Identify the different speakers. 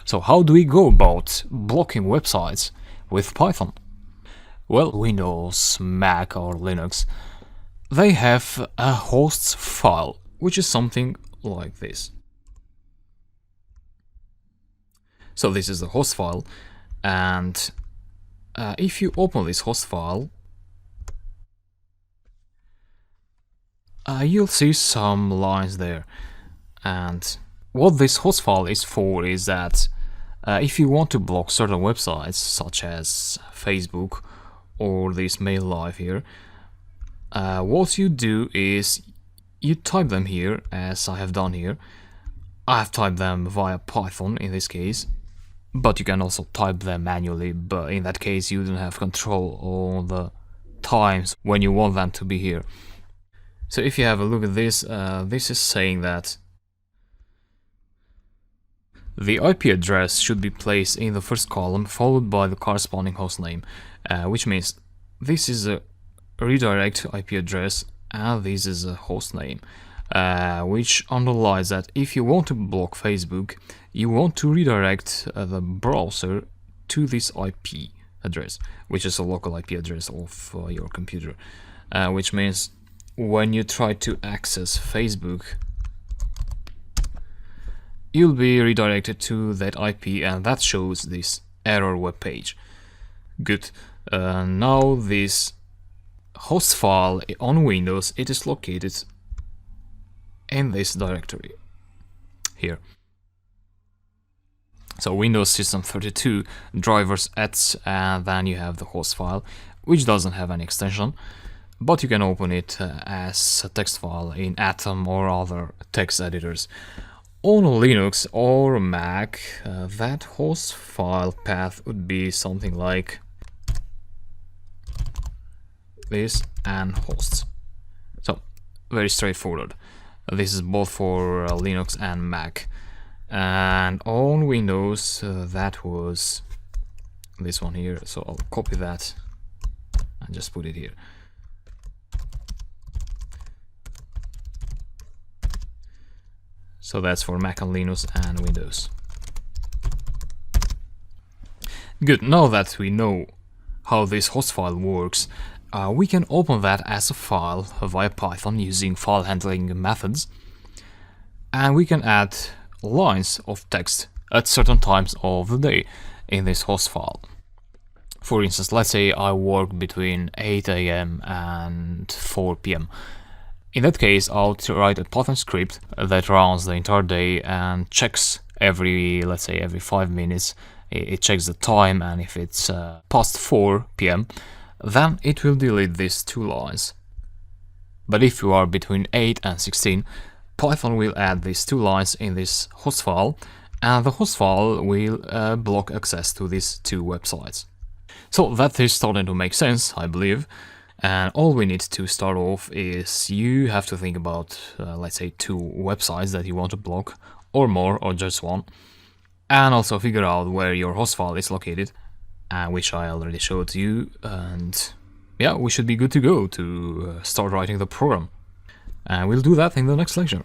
Speaker 1: So how do we go about blocking websites with Python? Well, Windows, Mac or Linux, they have a hosts file, which is something like this. So this is the host file, and if you open this host file, you'll see some lines there. And what this host file is for is that if you want to block certain websites, such as Facebook or this Mail Live here, what you do is you type them here, as I have done here. I have typed them via Python in this case, but you can also type them manually, but in that case you don't have control on the times when you want them to be here. So if you have a look at this, this is saying that the IP address should be placed in the first column, followed by the corresponding hostname, which means this is a redirect IP address and this is a hostname, which underlies that if you want to block Facebook, you want to redirect the browser to this IP address, which is a local IP address of your computer, which means when you try to access Facebook, you'll be redirected to that IP, and that shows this error web page. Good. Now this host file on Windows, it is located in this directory here. So Windows System 32 drivers ets, and then you have the host file, which doesn't have any extension, but you can open it as a text file in Atom or other text editors. On Linux or Mac, that host file path would be something like this and hosts. So very straightforward. This is both for Linux and Mac. And on Windows, that was this one here. So I'll copy that and just put it here. So that's for Mac and Linux and Windows. Good, now that we know how this host file works, we can open that as a file via Python using file handling methods, and we can add lines of text at certain times of the day in this host file. For instance, let's say I work between 8 AM and 4 PM. In that case, I'll write a Python script that runs the entire day and checks let's say every 5 minutes. It checks the time, and if it's past 4 PM, then it will delete these two lines. But if you are between 8 and 16, Python will add these two lines in this host file, and the host file will block access to these two websites. So that is starting to make sense, I believe. And all we need to start off is you have to think about, let's say, 2 websites that you want to block, or more, or just one, and also figure out where your host file is located, which I already showed you, and yeah, we should be good to go to start writing the program. And we'll do that in the next lecture.